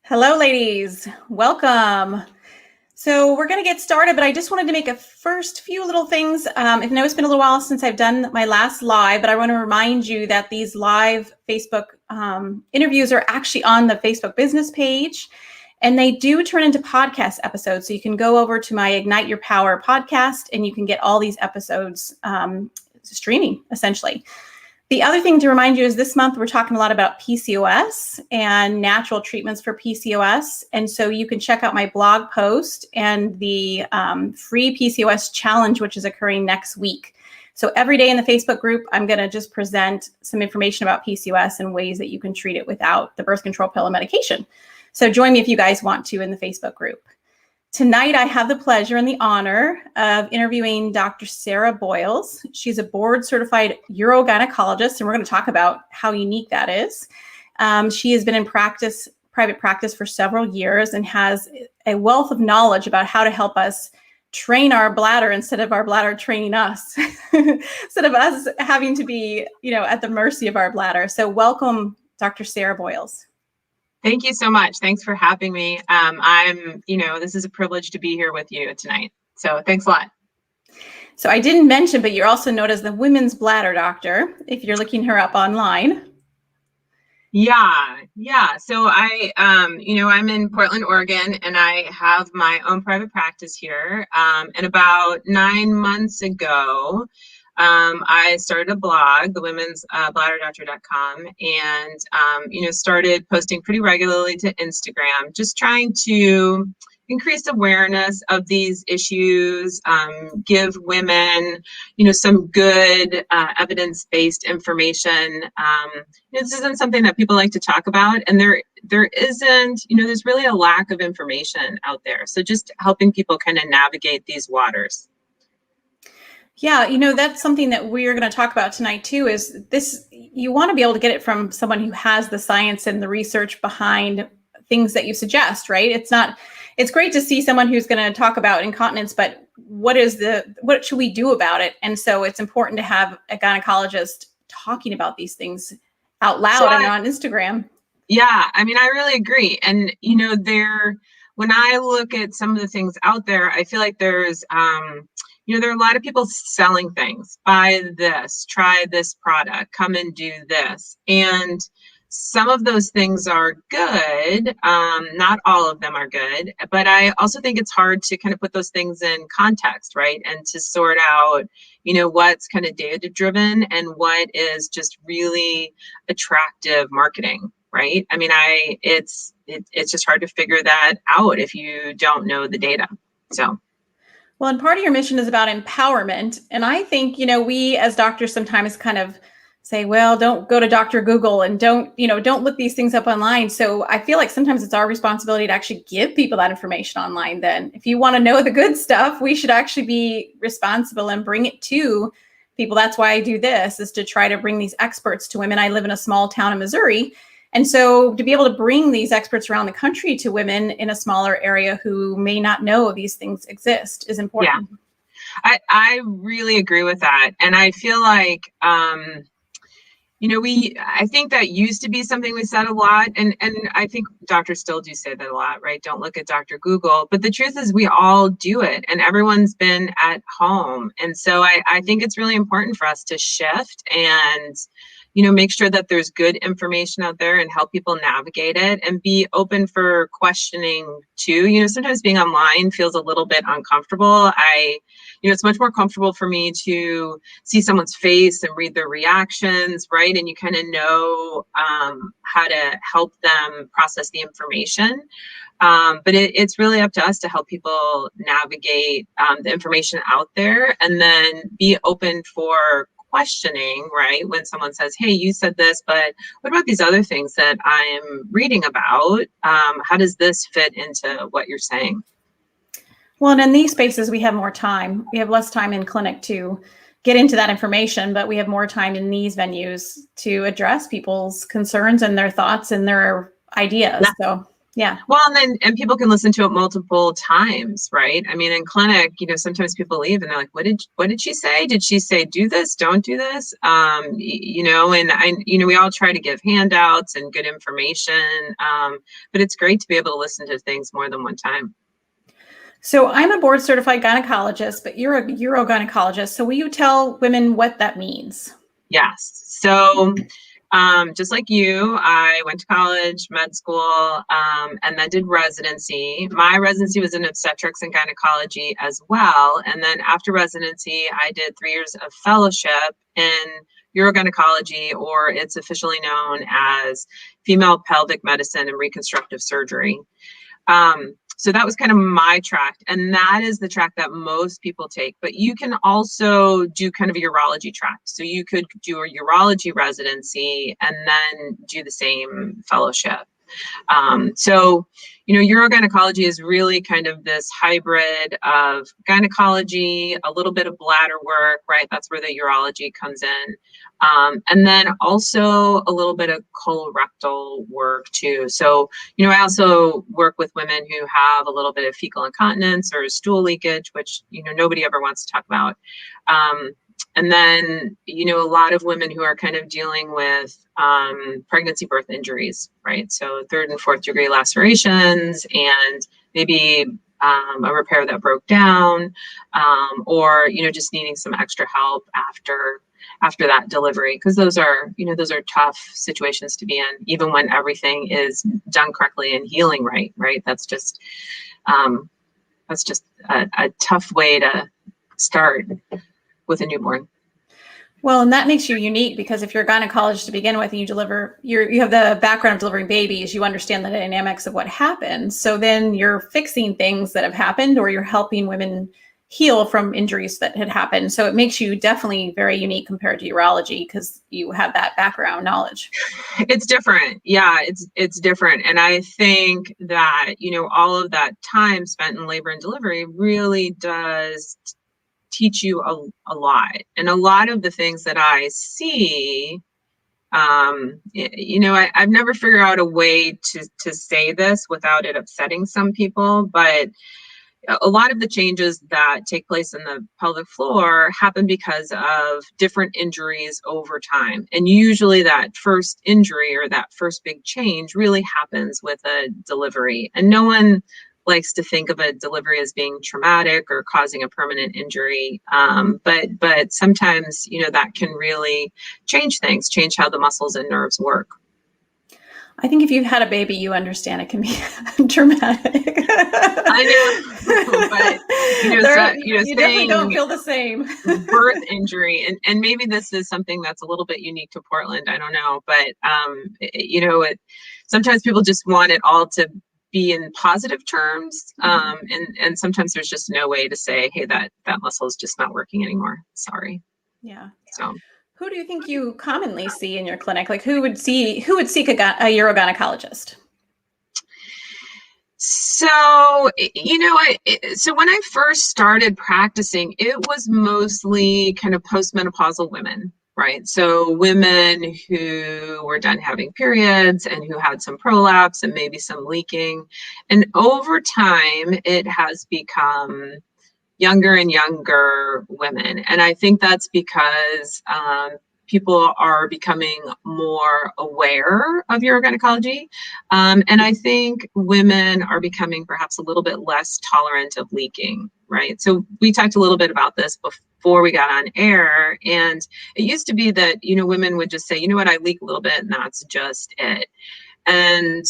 Hello, ladies. Welcome. So we're going to get started, but I just wanted to make a first few little things. I know it's been a little while since I've done my last live, but I want to remind you that these live Facebook interviews are actually on the Facebook business page, and they do turn into podcast episodes. So you can go over to my Ignite Your Power podcast, and you can get all these episodes streaming, essentially. The other thing to remind you is this month we're talking a lot about PCOS and natural treatments for PCOS. And so you can check out my blog post and the free PCOS challenge, which is occurring next week. So every day in the Facebook group, I'm going to just present some information about PCOS and ways that you can treat it without the birth control pill and medication. So join me if you guys want to in the Facebook group. Tonight, I have the pleasure and the honor of interviewing Dr. Sarah Boyles. She's a board-certified urogynecologist, and we're going to talk about how unique that is. She has been in private practice for several years and has a wealth of knowledge about how to help us train our bladder instead of our bladder training us, instead of us having to be, at the mercy of our bladder. So welcome, Dr. Sarah Boyles. Thank you so much. Thanks for having me. This is a privilege to be here with you tonight. So thanks a lot. So I didn't mention, but you're also known as the women's bladder doctor, if you're looking her up online. Yeah. So I'm in Portland, Oregon, and I have my own private practice here. And about 9 months ago, I started a blog, the women's bladderdoctor.com, and, started posting pretty regularly to Instagram, just trying to increase awareness of these issues, give women, some good evidence-based information. This isn't something that people like to talk about, and there isn't, there's really a lack of information out there. So just helping people kind of navigate these waters. Yeah, that's something that we're going to talk about tonight too, is this, you want to be able to get it from someone who has the science and the research behind things that you suggest, right? It's great to see someone who's going to talk about incontinence, but what should we do about it? And so it's important to have a gynecologist talking about these things out loud and on Instagram. Yeah, I really agree. And, when I look at some of the things out there, I feel like there's, there are a lot of people selling things. Buy this, try this product, come and do this. And some of those things are good. Not all of them are good. But I also think it's hard to kind of put those things in context, right? And to sort out, what's kind of data driven and what is just really attractive marketing, right? It's just hard to figure that out if you don't know the data. So. Well, and part of your mission is about empowerment. And I think, we as doctors sometimes kind of say, well, don't go to Dr. Google and don't look these things up online. So I feel like sometimes it's our responsibility to actually give people that information online. Then if you want to know the good stuff, we should actually be responsible and bring it to people. That's why I do this, is to try to bring these experts to women. I live in a small town in Missouri. And so to be able to bring these experts around the country to women in a smaller area who may not know these things exist is important. Yeah, I really agree with that. And I feel like, I think that used to be something we said a lot. And I think doctors still do say that a lot, right? Don't look at Dr. Google. But the truth is we all do it, and everyone's been at home. And so I think it's really important for us to shift and make sure that there's good information out there and help people navigate it and be open for questioning too. Sometimes being online feels a little bit uncomfortable. It's much more comfortable for me to see someone's face and read their reactions, right? And you kind of know how to help them process the information. But it's really up to us to help people navigate the information out there and then be open for questioning, right? When someone says, hey, you said this, but what about these other things that I'm reading about? How does this fit into what you're saying? Well, and in these spaces, we have more time. We have less time in clinic to get into that information, but we have more time in these venues to address people's concerns and their thoughts and their ideas. Yeah. So, Yeah. Well, and people can listen to it multiple times, right? I mean, in clinic, sometimes people leave and they're like, what did she say? Did she say do this, don't do this? We all try to give handouts and good information, but it's great to be able to listen to things more than one time. So I'm a board certified gynecologist, but you're a urogynecologist. So will you tell women what that means? Yes. So just like you, I went to college, med school, and then did residency. My residency was in obstetrics and gynecology as well. And then after residency, I did 3 years of fellowship in urogynecology, or it's officially known as female pelvic medicine and reconstructive surgery. So that was kind of my track, and that is the track that most people take. But you can also do kind of a urology track. So you could do a urology residency and then do the same fellowship. Urogynecology is really kind of this hybrid of gynecology, a little bit of bladder work, right? That's where the urology comes in. And then also a little bit of colorectal work too. So, I also work with women who have a little bit of fecal incontinence or stool leakage, which, nobody ever wants to talk about. And then, a lot of women who are kind of dealing with pregnancy birth injuries, right? So 3rd and 4th degree lacerations and maybe a repair that broke down, or, just needing some extra help after that delivery, because those are tough situations to be in, even when everything is done correctly and healing right. That's just a tough way to start with a newborn. Well, and that makes you unique, because if you're a gynecologist to begin with and you have the background of delivering babies, you understand the dynamics of what happens. So then you're fixing things that have happened, or you're helping women heal from injuries that had happened. So it makes you definitely very unique compared to urology, because you have that background knowledge. It's different. Yeah, it's different. And I think that, all of that time spent in labor and delivery really does teach you a lot. And a lot of the things that I see, I've never figured out a way to say this without it upsetting some people, but a lot of the changes that take place in the pelvic floor happen because of different injuries over time. And usually that first injury or that first big change really happens with a delivery. And no one likes to think of a delivery as being traumatic or causing a permanent injury. But sometimes, that can really change things, change how the muscles and nerves work. I think if you've had a baby, you understand it can be dramatic. I know, but you definitely don't feel the same. Birth injury, and maybe this is something that's a little bit unique to Portland. I don't know, but sometimes people just want it all to be in positive terms, and sometimes there's just no way to say, hey, that muscle is just not working anymore. Sorry. Yeah. So. Who do you think you commonly see in your clinic? Like who would seek a urogynecologist? So, so when I first started practicing, it was mostly kind of postmenopausal women, right? So women who were done having periods and who had some prolapse and maybe some leaking. And over time, it has become younger and younger women. And I think that's because people are becoming more aware of urogynecology. And I think women are becoming perhaps a little bit less tolerant of leaking, right? So we talked a little bit about this before we got on air. And it used to be that, women would just say, you know what, I leak a little bit and that's just it. And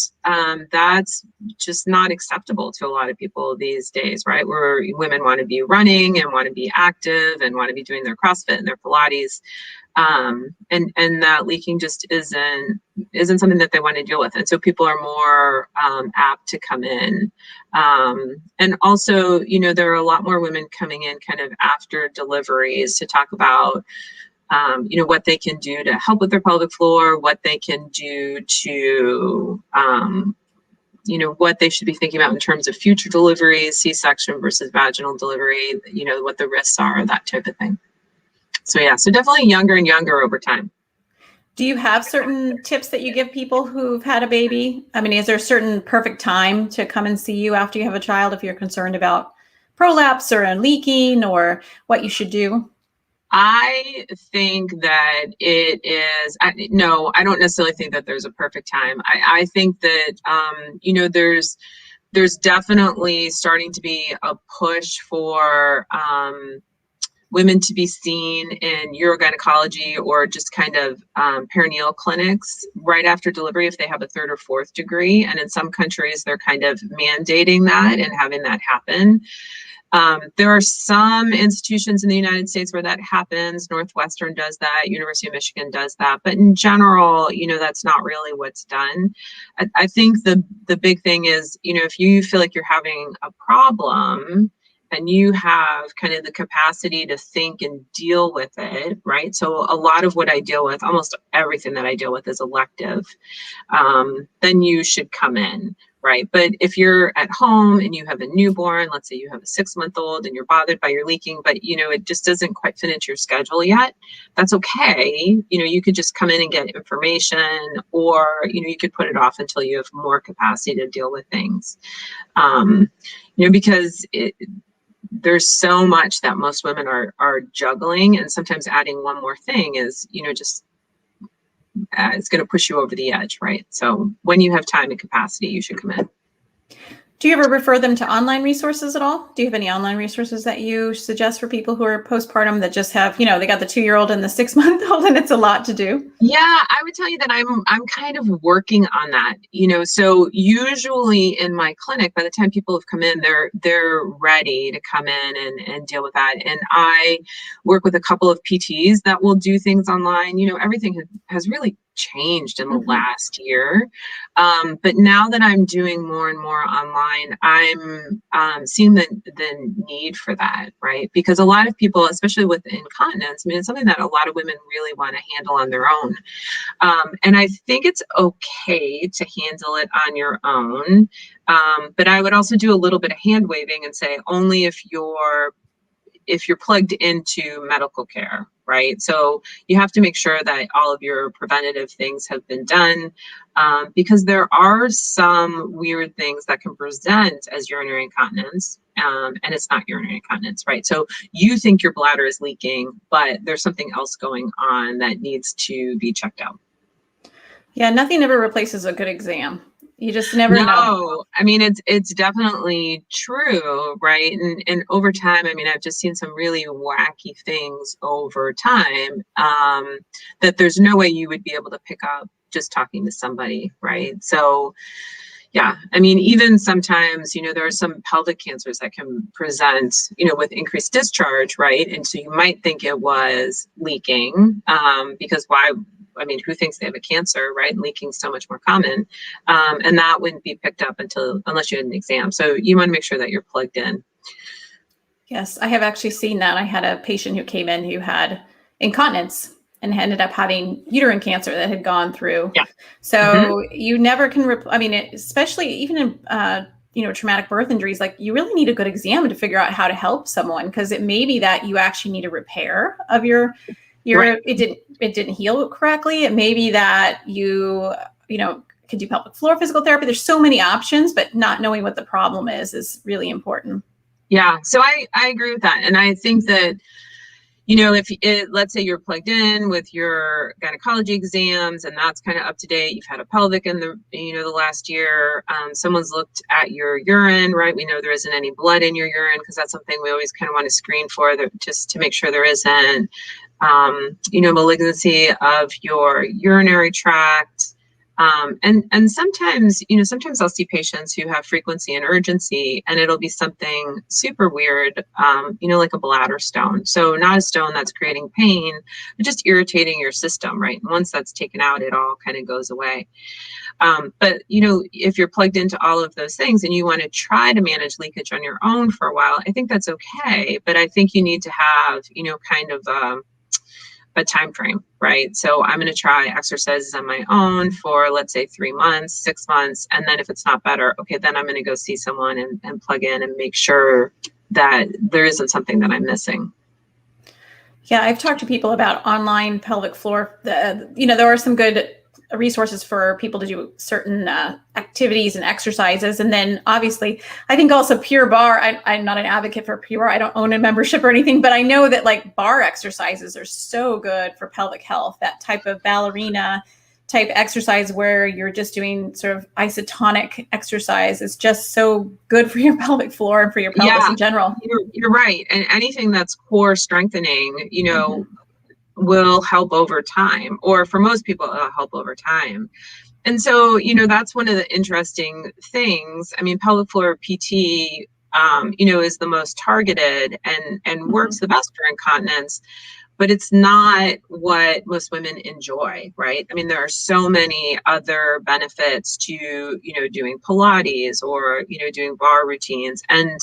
that's just not acceptable to a lot of people these days, right? Where women want to be running and want to be active and want to be doing their CrossFit and their Pilates. And that leaking just isn't something that they want to deal with. And so people are more apt to come in. And also, there are a lot more women coming in kind of after deliveries to talk about what they can do to help with their pelvic floor, what they can do to, what they should be thinking about in terms of future deliveries, C-section versus vaginal delivery, what the risks are, that type of thing. So yeah, so definitely younger and younger over time. Do you have certain tips that you give people who've had a baby? I mean, is there a certain perfect time to come and see you after you have a child if you're concerned about prolapse or leaking or what you should do? I think that it is, no, I don't necessarily think that there's a perfect time. I think that, there's definitely starting to be a push for women to be seen in urogynecology or just kind of perineal clinics right after delivery if they have a third or fourth degree. And in some countries, they're kind of mandating that and having that happen. There are some institutions in the United States where that happens. Northwestern does that. University of Michigan does that. But in general, that's not really what's done. I think the big thing is, if you feel like you're having a problem and you have kind of the capacity to think and deal with it, right? So a lot of what I deal with, almost everything that I deal with is elective. Then you should come in. Right. But if you're at home and you have a newborn, let's say you have a 6-month-old and you're bothered by your leaking, but it just doesn't quite fit into your schedule yet, that's okay. You could just come in and get information, or, you could put it off until you have more capacity to deal with things. Because there's so much that most women are juggling, and sometimes adding one more thing is, just it's going to push you over the edge, right? So when you have time and capacity, you should come in. Do you ever refer them to online resources at all? Do you have any online resources that you suggest for people who are postpartum that just have, they got the 2-year-old and the 6-month-old and it's a lot to do? Yeah, I would tell you that I'm kind of working on that. So usually in my clinic, by the time people have come in, they're ready to come in and deal with that. And I work with a couple of PTs that will do things online. Everything has really changed in the last year. But now that I'm doing more and more online, I'm seeing the need for that, right? Because a lot of people, especially with incontinence, it's something that a lot of women really want to handle on their own. And I think it's okay to handle it on your own. But I would also do a little bit of hand waving and say only if you're plugged into medical care, right? So you have to make sure that all of your preventative things have been done, because there are some weird things that can present as urinary incontinence, and it's not urinary incontinence, right? So you think your bladder is leaking, but there's something else going on that needs to be checked out. Yeah, nothing ever replaces a good exam. You just never know. It's definitely true, right? And over time, I've just seen some really wacky things over time, that there's no way you would be able to pick up just talking to somebody, right? So yeah, even sometimes, there are some pelvic cancers that can present, with increased discharge, right? And so you might think it was leaking, because who thinks they have a cancer, right? Leaking is so much more common. And that wouldn't be picked up unless you had an exam. So you want to make sure that you're plugged in. Yes, I have actually seen that. I had a patient who came in who had incontinence and ended up having uterine cancer that had gone through. Yeah. So you never can, especially even in, traumatic birth injuries, like you really need a good exam to figure out how to help someone, because it may be that you actually need a repair of your right. it didn't heal correctly. It may be that you could do pelvic floor physical therapy. There's so many options, but not knowing what the problem is really important. Yeah. So I agree with that. And I think that, let's say you're plugged in with your gynecology exams and that's kind of up to date. You've had a pelvic in the last year. Someone's looked at your urine, right? We know there isn't any blood in your urine, because that's something we always kind of want to screen for, just to make sure there isn't, malignancy of your urinary tract. And sometimes I'll see patients who have frequency and urgency, and it'll be something super weird, like a bladder stone. So not a stone that's creating pain, but just irritating your system, right? And once that's taken out, it all kind of goes away. But if you're plugged into all of those things and you want to try to manage leakage on your own for a while, I think that's okay. But I think you need to have, kind of a time frame, right? So I'm going to try exercises on my own for, let's say, 3 months, 6 months. And then if it's not better, okay, then I'm going to go see someone and plug in and make sure that there isn't something that I'm missing. Yeah, I've talked to people about online pelvic floor. There are some good resources for people to do certain activities and exercises. And then obviously, I think also Pure Barre, I'm not an advocate for Pure Barre. I don't own a membership or anything, but I know that like bar exercises are so good for pelvic health, that type of ballerina type exercise where you're just doing sort of isotonic exercise is just so good for your pelvic floor and for your pelvis in general. You're right. And anything that's core strengthening, will help over time, or for most people, it'll help over time. And so, that's one of the interesting things. I mean, pelvic floor PT, is the most targeted and works the best for incontinence, but it's not what most women enjoy, right? I mean, there are so many other benefits to, doing Pilates or, doing bar routines. And,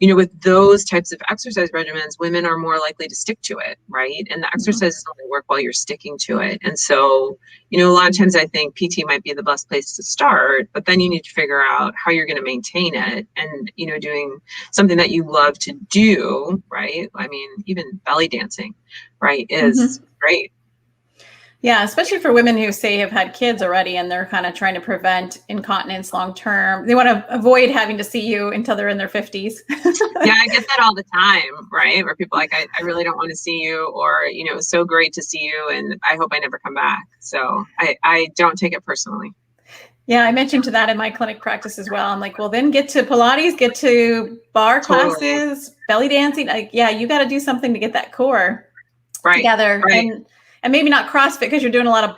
with those types of exercise regimens, women are more likely to stick to it, right? And the exercises only work while you're sticking to it. And so, a lot of times I think PT might be the best place to start, but then you need to figure out how you're going to maintain it and, doing something that you love to do, right? I mean, even belly dancing, right, is great. Yeah, especially for women who say have had kids already and they're kind of trying to prevent incontinence long term. They want to avoid having to see you until they're in their 50s. Yeah, I get that all the time, right? Where people are like, I really don't want to see you, or, it's so great to see you and I hope I never come back. So I don't take it personally. Yeah, I mentioned to that in my clinic practice as well. I'm like, well, then get to Pilates, get to bar classes, belly dancing. Like, yeah, you got to do something to get that core together. Right. And maybe not CrossFit because you're doing a lot of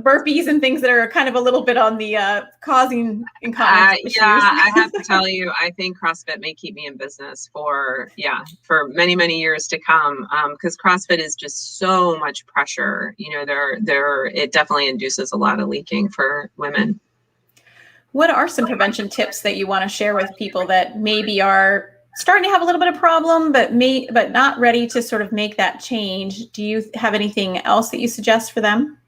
burpees and things that are kind of a little bit on the causing incontinence issues. Yeah, I have to tell you, I think CrossFit may keep me in business for many, many years to come. Because CrossFit is just so much pressure. It definitely induces a lot of leaking for women. What are some prevention tips that you want to share with people that maybe are starting to have a little bit of problem, but not ready to sort of make that change? Do you have anything else that you suggest for them?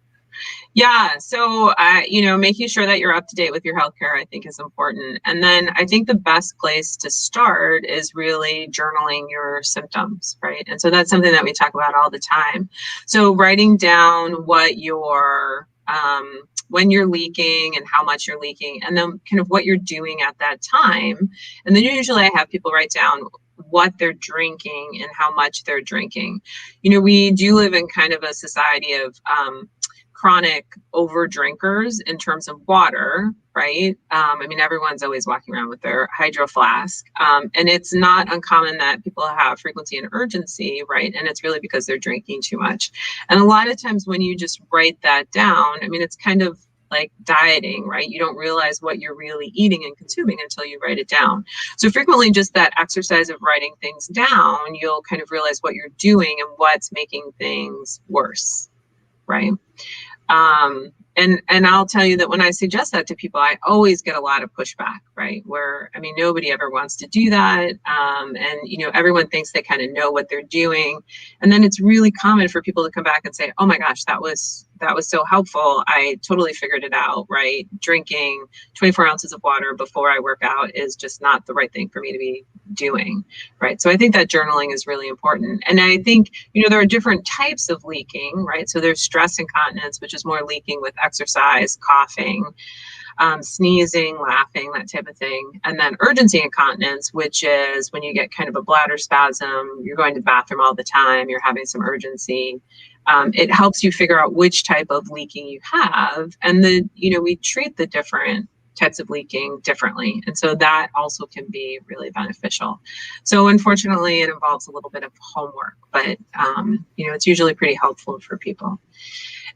Yeah. So, making sure that you're up to date with your healthcare, I think is important. And then I think the best place to start is really journaling your symptoms, right? And so that's something that we talk about all the time. So writing down what your, when you're leaking and how much you're leaking, and then kind of what you're doing at that time. And then usually I have people write down what they're drinking and how much they're drinking. We do live in kind of a society of chronic over drinkers in terms of water, right? I mean, everyone's always walking around with their hydro flask. And it's not uncommon that people have frequency and urgency, right? And it's really because they're drinking too much. And a lot of times when you just write that down, I mean, it's kind of like dieting, right? You don't realize what you're really eating and consuming until you write it down. So frequently just that exercise of writing things down, you'll kind of realize what you're doing and what's making things worse, right? And I'll tell you that when I suggest that to people, I always get a lot of pushback, right? Where, I mean, nobody ever wants to do that. And, everyone thinks they kind of know what they're doing. And then it's really common for people to come back and say, oh my gosh, that was so helpful. I totally figured it out, right? Drinking 24 ounces of water before I work out is just not the right thing for me to be doing, right? So I think that journaling is really important. And I think, there are different types of leaking, right? So there's stress incontinence, which is more leaking with exercise, coughing, sneezing, laughing, that type of thing. And then urgency incontinence, which is when you get kind of a bladder spasm, you're going to the bathroom all the time, you're having some urgency. It helps you figure out which type of leaking you have. And then, we treat the different types of leaking differently. And so that also can be really beneficial. So unfortunately, it involves a little bit of homework, but, it's usually pretty helpful for people.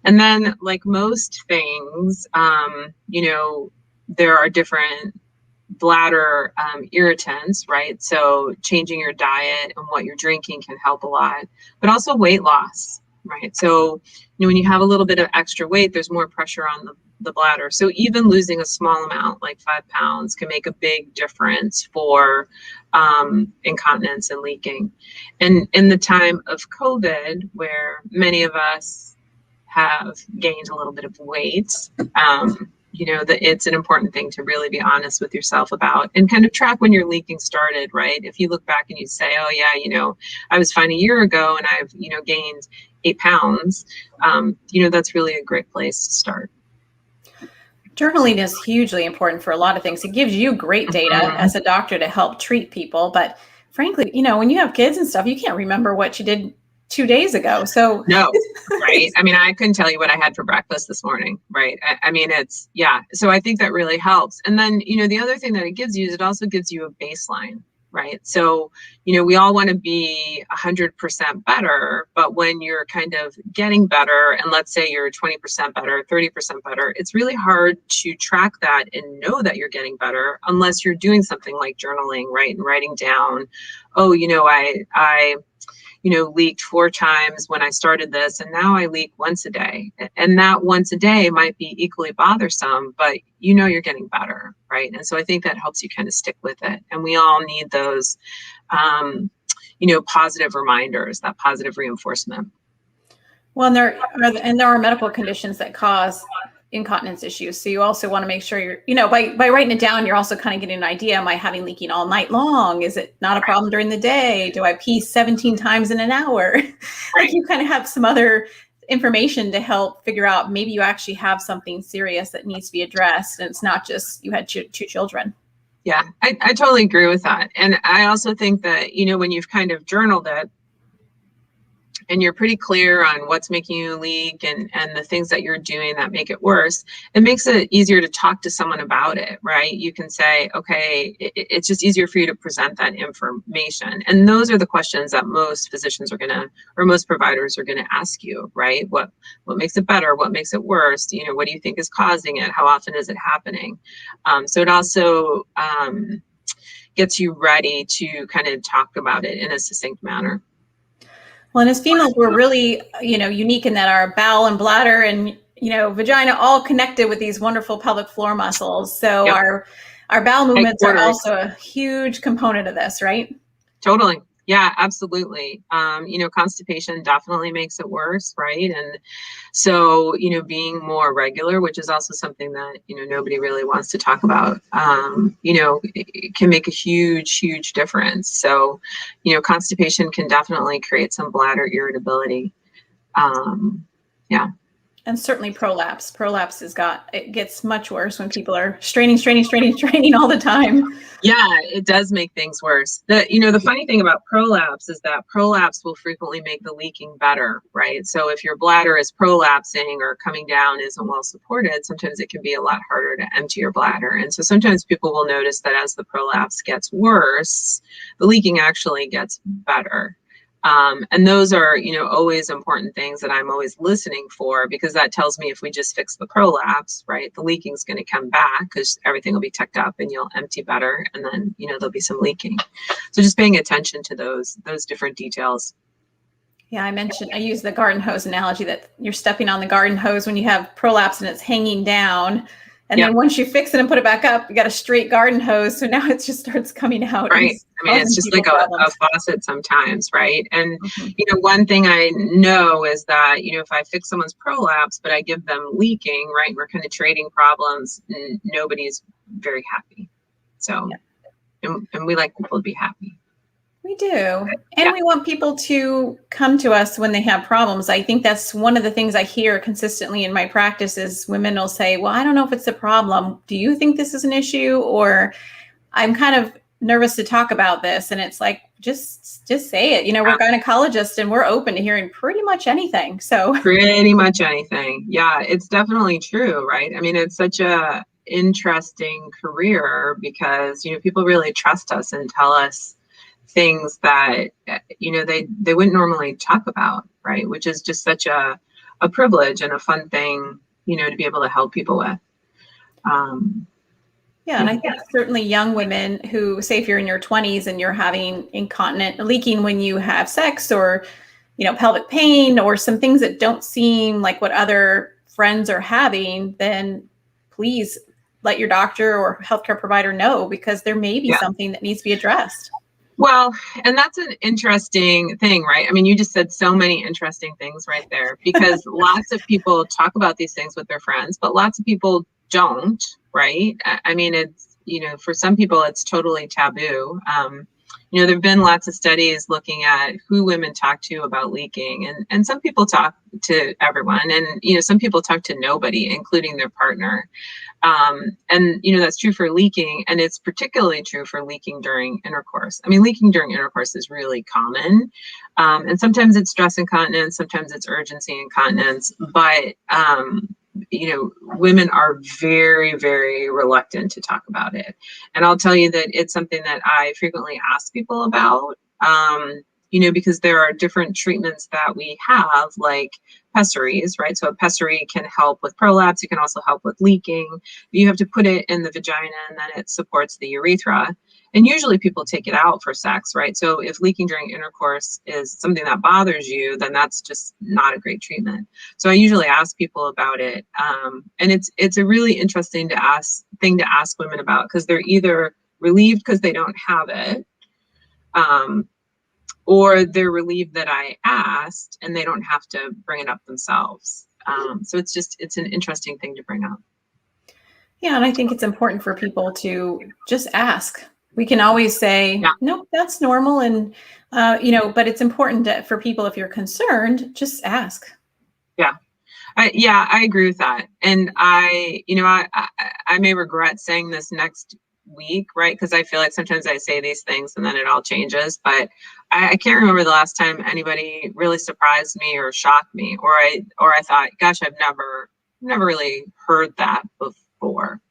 And then like most things, there are different bladder irritants, right? So changing your diet and what you're drinking can help a lot, but also weight loss, right? So, when you have a little bit of extra weight, there's more pressure on the bladder. So even losing a small amount, like 5 pounds, can make a big difference for incontinence and leaking. And in the time of COVID, where many of us have gained a little bit of weight, that it's an important thing to really be honest with yourself about and kind of track when your leaking started, right? If you look back and you say, oh yeah, I was fine a year ago and I've, gained 8 pounds, that's really a great place to start. Journaling is hugely important for a lot of things. It gives you great data as a doctor to help treat people. But frankly, when you have kids and stuff, you can't remember what you did 2 days ago. So no, right. I mean, I couldn't tell you what I had for breakfast this morning. Right. I mean, so I think that really helps. And then, the other thing that it gives you is it also gives you a baseline. Right. So, we all want to be 100% better, but when you're kind of getting better, and let's say you're 20% better, 30% better, it's really hard to track that and know that you're getting better unless you're doing something like journaling, right? And writing down, oh, I leaked 4 times when I started this, and now I leak once a day. And that once a day might be equally bothersome, but you're getting better, right? And so I think that helps you kind of stick with it. And we all need those, positive reminders, that positive reinforcement. Well, and there are medical conditions that cause incontinence issues. So you also want to make sure you're, by writing it down, you're also kind of getting an idea. Am I having leaking all night long? Is it not a problem during the day? Do I pee 17 times in an hour? Like you kind of have some other information to help figure out maybe you actually have something serious that needs to be addressed. And it's not just you had 2 children. Yeah, I totally agree with that. And I also think that, when you've kind of journaled it, and you're pretty clear on what's making you leak and the things that you're doing that make it worse, it makes it easier to talk to someone about it, right? You can say, okay, it's just easier for you to present that information. And those are the questions that most physicians or most providers are gonna ask you, right? What makes it better? What makes it worse? What do you think is causing it? How often is it happening? So it also gets you ready to kind of talk about it in a succinct manner. Well, and as females, we're really, unique in that our bowel and bladder and, vagina all connected with these wonderful pelvic floor muscles. So yep. our bowel movements are also a huge component of this, right? Totally. Yeah, absolutely. Constipation definitely makes it worse, right? And so, being more regular, which is also something that, nobody really wants to talk about, it can make a huge, huge difference. So, constipation can definitely create some bladder irritability. Yeah. And certainly prolapse. Prolapse it gets much worse when people are straining all the time. Yeah, it does make things worse. The funny thing about prolapse is that prolapse will frequently make the leaking better, right? So if your bladder is prolapsing or coming down isn't well supported, sometimes it can be a lot harder to empty your bladder. And so sometimes people will notice that as the prolapse gets worse, the leaking actually gets better. And those are, always important things that I'm always listening for, because that tells me if we just fix the prolapse, right, the leaking is going to come back because everything will be tucked up and you'll empty better. And then, there'll be some leaking. So just paying attention to those different details. Yeah, I use the garden hose analogy that you're stepping on the garden hose when you have prolapse and it's hanging down. And then once you fix it and put it back up, you got a straight garden hose. So now it just starts coming out. Right. It's just like a faucet sometimes, right? And, one thing I know is that, if I fix someone's prolapse, but I give them leaking, right, we're kind of trading problems, and nobody's very happy. So, and we like people to be happy. We do. And we want people to come to us when they have problems. I think that's one of the things I hear consistently in my practice is women will say, well, I don't know if it's a problem. Do you think this is an issue? Or I'm kind of nervous to talk about this. And it's like, just say it. We're gynecologists and we're open to hearing pretty much anything. So pretty much anything. Yeah, it's definitely true, right? I mean, it's such a interesting career because, people really trust us and tell us things that, they wouldn't normally talk about, right? Which is just such a privilege and a fun thing, to be able to help people with. And I think certainly young women who, say if you're in your 20s and you're having leaking when you have sex or, pelvic pain or some things that don't seem like what other friends are having, then please let your doctor or healthcare provider know, because there may be something that needs to be addressed. Well, and that's an interesting thing, right? I mean, you just said so many interesting things right there, because lots of people talk about these things with their friends, but lots of people don't, right? I mean, it's, for some people, it's totally taboo. There've been lots of studies looking at who women talk to about leaking, and some people talk to everyone, and some people talk to nobody, including their partner. And that's true for leaking, and it's particularly true for leaking during intercourse. I mean, leaking during intercourse is really common, and sometimes it's stress incontinence, sometimes it's urgency incontinence, but women are very, very reluctant to talk about it. And I'll tell you that it's something that I frequently ask people about, because there are different treatments that we have, like pessaries, right? So a pessary can help with prolapse. It can also help with leaking. You have to put it in the vagina, and then it supports the urethra. And usually people take it out for sex, right? So if leaking during intercourse is something that bothers you, then that's just not a great treatment. So I usually ask people about it. And it's a really interesting thing to ask women about, because they're either relieved because they don't have it, or they're relieved that I asked and they don't have to bring it up themselves. So it's an interesting thing to bring up. Yeah, and I think it's important for people to just ask. We can always say, Yeah. nope, that's normal. And, but it's important for people, if you're concerned, just ask. Yeah. I agree with that. And I may regret saying this next week, right? Because I feel like sometimes I say these things and then it all changes. But I can't remember the last time anybody really surprised me or shocked me, or I thought, gosh, I've never really heard that before.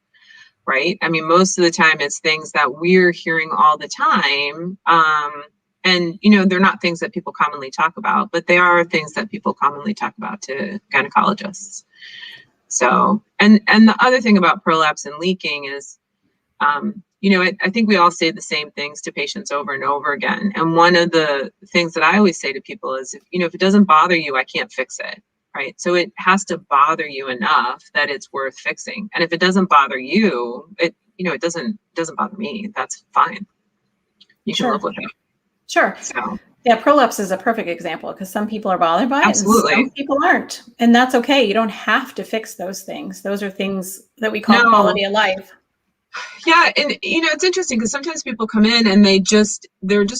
Right? I mean, most of the time it's things that we're hearing all the time. And, they're not things that people commonly talk about, but they are things that people commonly talk about to gynecologists. So, and the other thing about prolapse and leaking is, I think we all say the same things to patients over and over again. And one of the things that I always say to people is, if it doesn't bother you, I can't fix it. Right. So it has to bother you enough that it's worth fixing. And if it doesn't bother you, it doesn't bother me. That's fine. You can live with it. Sure. So yeah, prolapse is a perfect example, because some people are bothered by it and some people aren't. And that's okay. You don't have to fix those things. Those are things that we call quality of life. Yeah. And, it's interesting because sometimes people come in and they're just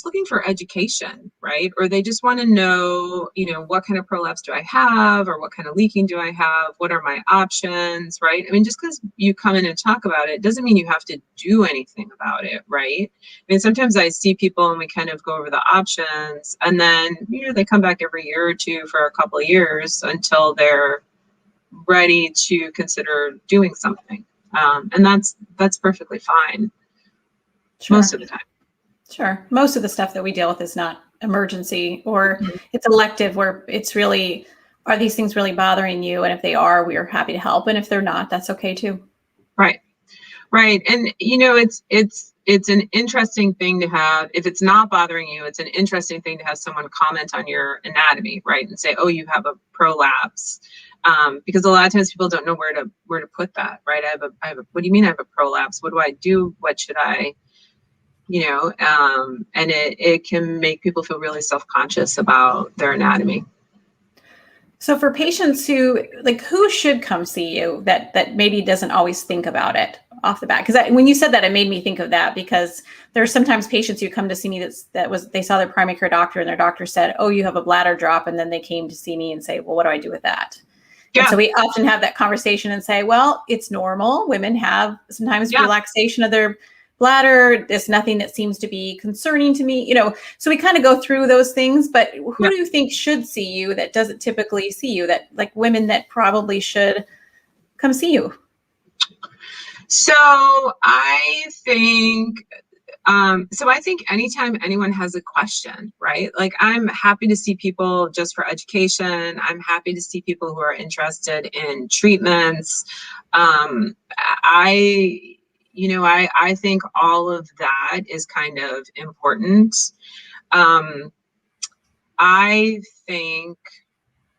looking for education, right? Or they just want to know, what kind of prolapse do I have, or what kind of leaking do I have? What are my options, right? I mean, just because you come in and talk about it doesn't mean you have to do anything about it, right? I mean, sometimes I see people and we kind of go over the options, and then, they come back every year or two for a couple of years until they're ready to consider doing something. And that's perfectly fine. Sure. Most of the time. Sure. Most of the stuff that we deal with is not emergency, or it's elective, where it's really, are these things really bothering you? And if they are, we are happy to help. And if they're not, that's okay too. Right. Right. And, it's an interesting thing to have. If it's not bothering you, it's an interesting thing to have someone comment on your anatomy, right? And say, oh, you have a prolapse. Because a lot of times people don't know where to put that, right? I have a, what do you mean I have a prolapse? What do I do? What should I, and it can make people feel really self-conscious about their anatomy. So for patients who should come see you that maybe doesn't always think about it off the bat? Because when you said that, it made me think of that, because there are sometimes patients who come to see me they saw their primary care doctor and their doctor said, oh, you have a bladder drop. And then they came to see me and say, well, what do I do with that? Yeah. And so we often have that conversation and say, well, it's normal. Women have sometimes relaxation of their bladder. There's nothing that seems to be concerning to me, so we kind of go through those things. But who do you think should see you that doesn't typically see you, that like women that probably should come see you? So I think anytime anyone has a question, right? Like, I'm happy to see people just for education. I'm happy to see people who are interested in treatments. I think all of that is kind of important. I think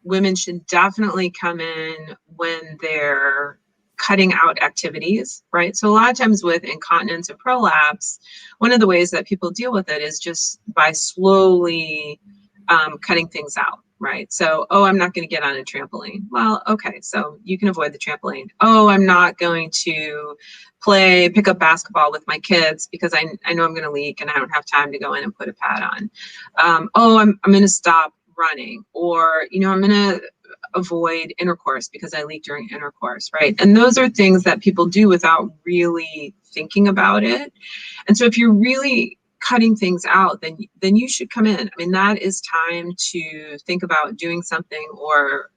women should definitely come in when they're cutting out activities, right? So a lot of times with incontinence and prolapse, one of the ways that people deal with it is just by slowly cutting things out, right? So, oh, I'm not going to get on a trampoline. Well, okay, so you can avoid the trampoline. Oh, I'm not going to pick up basketball with my kids because I know I'm going to leak and I don't have time to go in and put a pad on. Oh, I'm going to stop running, or, I'm going to avoid intercourse because I leak during intercourse, right? And those are things that people do without really thinking about it. And so if you're really cutting things out, then you should come in. I mean, that is time to think about doing something, or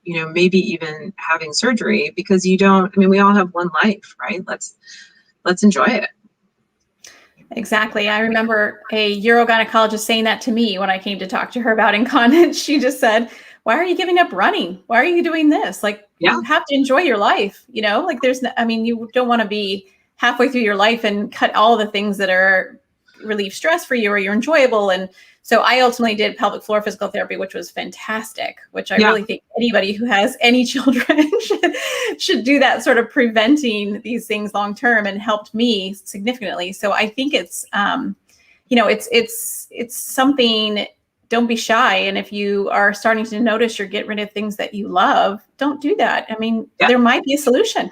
maybe even having surgery, because we all have one life, right? Let's enjoy it. Exactly. I remember a urogynecologist saying that to me when I came to talk to her about incontinence. She just said, why are you giving up running? Why are you doing this? Like, you have to enjoy your life, you don't want to be halfway through your life and cut all the things that are relieve stress for you or you're enjoyable. And so I ultimately did pelvic floor physical therapy, which was fantastic, which I really think anybody who has any children should do that, sort of preventing these things long term, and helped me significantly. So I think it's it's something. Don't be shy. And if you are starting to notice you're getting rid of things that you love, don't do that. I mean, there might be a solution.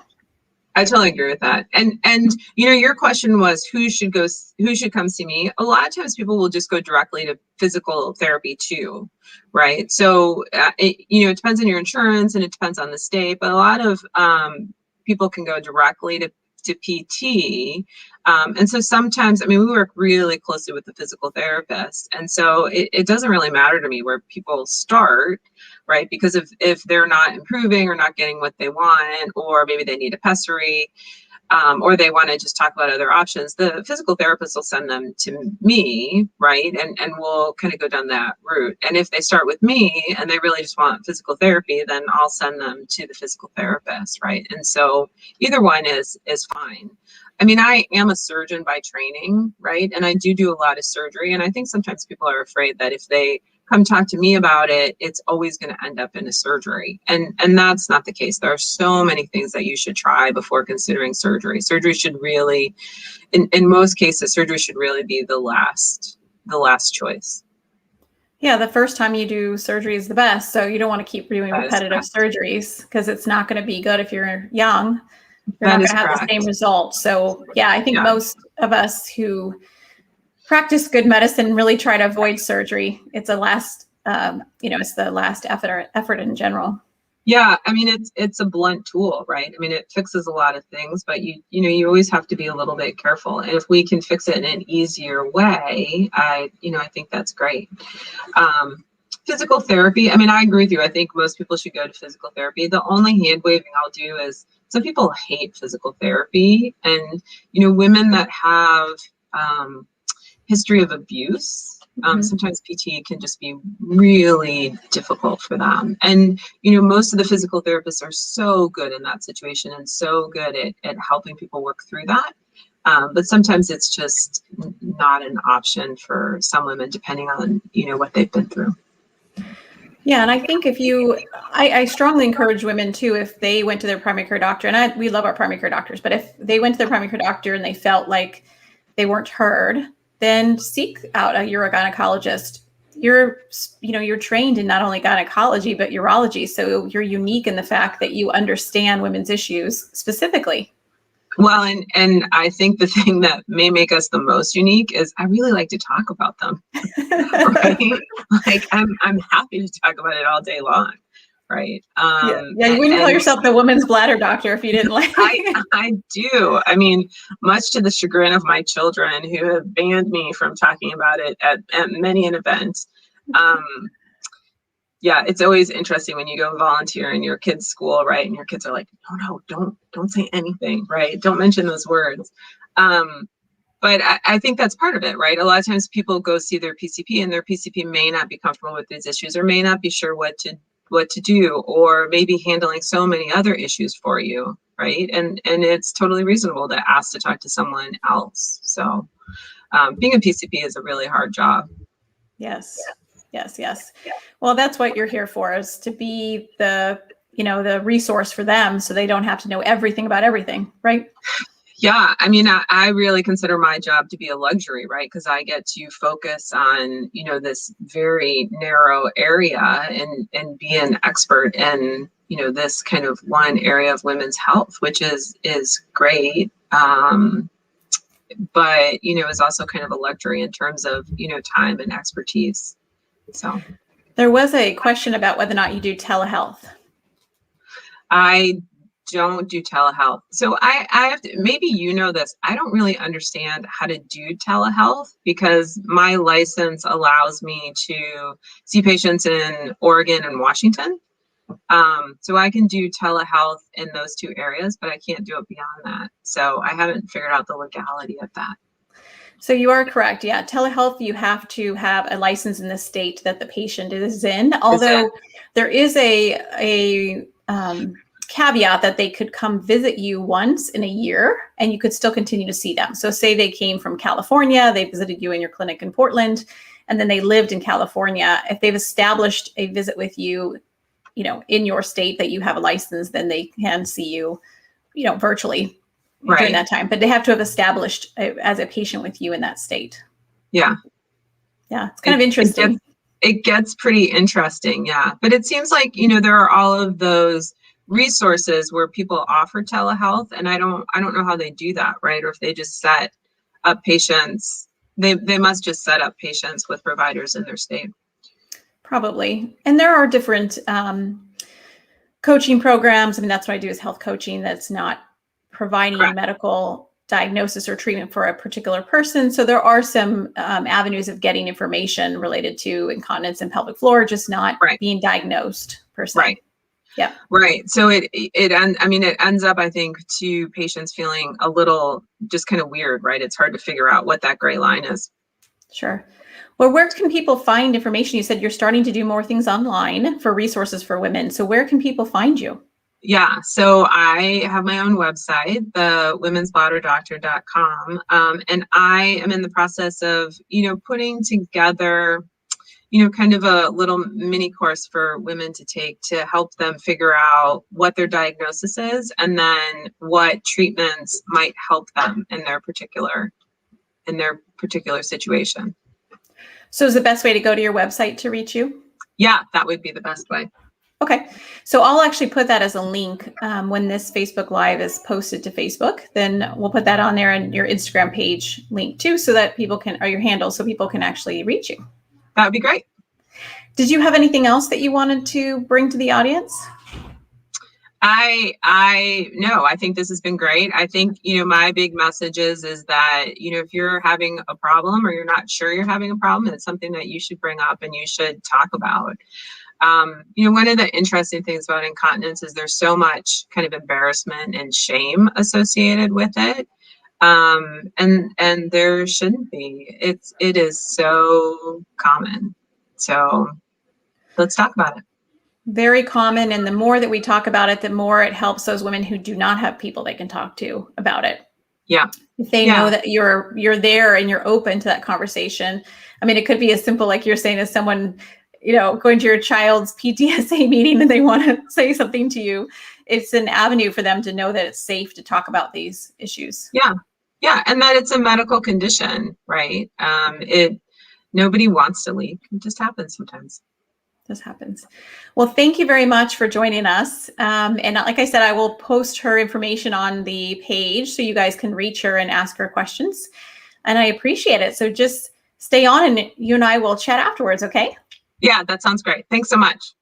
I totally agree with that. And your question was who should come see me? A lot of times people will just go directly to physical therapy too, right? So it depends on your insurance and it depends on the state, but a lot of people can go directly to PT. And so sometimes, we work really closely with the physical therapist. And so it doesn't really matter to me where people start, right? Because if they're not improving or not getting what they want, or maybe they need a pessary, or they want to just talk about other options, the physical therapist will send them to me, right? And we'll kind of go down that route. And if they start with me and they really just want physical therapy, then I'll send them to the physical therapist, right? And so either one is fine. I am a surgeon by training, right? And I do a lot of surgery. And I think sometimes people are afraid that if they come talk to me about it, it's always going to end up in a surgery. And that's not the case. There are so many things that you should try before considering surgery. Surgery should really, in most cases, surgery should really be the last choice. Yeah, the first time you do surgery is the best. So you don't want to keep doing repetitive surgeries, because it's not going to be good if you're young. You're not going to have the same result. So yeah, I think most of us who practice good medicine really try to avoid surgery. It's a last, it's the last effort in general. Yeah, it's a blunt tool, right? It fixes a lot of things, but you always have to be a little bit careful. And if we can fix it in an easier way, I think that's great. Physical therapy, I agree with you. I think most people should go to physical therapy. The only hand waving I'll do is, some people hate physical therapy, and women that have history of abuse, sometimes PT can just be really difficult for them. And most of the physical therapists are so good in that situation and so good at helping people work through that. But sometimes it's just not an option for some women, depending on what they've been through. Yeah, and I think I strongly encourage women too, if they went to their primary care doctor, and we love our primary care doctors, but if they went to their primary care doctor and they felt like they weren't heard, then seek out a urogynecologist. You're trained in not only gynecology, but urology. So you're unique in the fact that you understand women's issues specifically. Well, and I think the thing that may make us the most unique is I really like to talk about them, right? Like I'm happy to talk about it all day long, right? You wouldn't call yourself the woman's bladder doctor if you didn't like. I do. Much to the chagrin of my children, who have banned me from talking about it at many an event. Yeah, it's always interesting when you go volunteer in your kids' school, right? And your kids are like, no, don't say anything, right? Don't mention those words. But I think that's part of it, right? A lot of times people go see their PCP, and their PCP may not be comfortable with these issues, or may not be sure what to do, or maybe handling so many other issues for you, right? And it's totally reasonable to ask to talk to someone else. So being a PCP is a really hard job. Yes. Well, that's what you're here for, is to be the resource for them, so they don't have to know everything about everything, right? Yeah, I mean, I really consider my job to be a luxury, right? Because I get to focus on, this very narrow area and be an expert in, this kind of one area of women's health, which is great. But, is also kind of a luxury in terms of, time and expertise. So There was a question about whether or not you do telehealth. I don't do telehealth. So I have to, maybe this, I don't really understand how to do telehealth because my license allows me to see patients in Oregon and Washington. So I can do telehealth in those two areas, but I can't do it beyond that. So I haven't figured out the legality of that. So you are correct. Yeah. Telehealth, you have to have a license in the state that the patient is in, although there is a caveat that they could come visit you once in a year and you could still continue to see them. So say they came from California, they visited you in your clinic in Portland, and then they lived in California. If they've established a visit with you, in your state that you have a license, then they can see you, virtually during that time. But they have to have established as a patient with you in that state. Yeah. Yeah. It's kind of interesting. It gets pretty interesting. Yeah. But it seems like, there are all of those resources where people offer telehealth, and I don't know how they do that, right? Or if they just set up patients, they must just set up patients with providers in their state. Probably. And there are different coaching programs. I mean, that's what I do is health coaching. That's not providing a medical diagnosis or treatment for a particular person. So there are some avenues of getting information related to incontinence and pelvic floor, just not being diagnosed per se. Right. Yeah. Right. So it ends up, I think, to patients feeling a little just kind of weird, right? It's hard to figure out what that gray line is. Sure. Well, where can people find information? You said you're starting to do more things online for resources for women. So where can people find you? Yeah, so I have my own website, the womensbladderdoctor.com, and I am in the process of, putting together kind of a little mini course for women to take to help them figure out what their diagnosis is and then what treatments might help them in their particular situation. So is the best way to go to your website to reach you? Yeah, that would be the best way. Okay. So I'll actually put that as a link when this Facebook Live is posted to Facebook. Then we'll put that on there and your Instagram page link too, so that people can, or your handle, so people can actually reach you. That would be great. Did you have anything else that you wanted to bring to the audience? No, I think this has been great. I think, my big message is that, if you're having a problem or you're not sure you're having a problem, it's something that you should bring up and you should talk about. One of the interesting things about incontinence is there's so much kind of embarrassment and shame associated with it. And there shouldn't be. It is so common. So let's talk about it. Very common. And the more that we talk about it, the more it helps those women who do not have people they can talk to about it. Yeah. If they know that you're there and you're open to that conversation. I mean, it could be as simple, like you're saying, as someone, going to your child's PTSA meeting and they want to say something to you. It's an avenue for them to know that it's safe to talk about these issues. Yeah. Yeah. And that it's a medical condition, right? Nobody wants to leak. It just happens sometimes. This happens. Well, thank you very much for joining us. And like I said, I will post her information on the page so you guys can reach her and ask her questions. And I appreciate it. So just stay on and you and I will chat afterwards. Okay. Yeah, that sounds great. Thanks so much.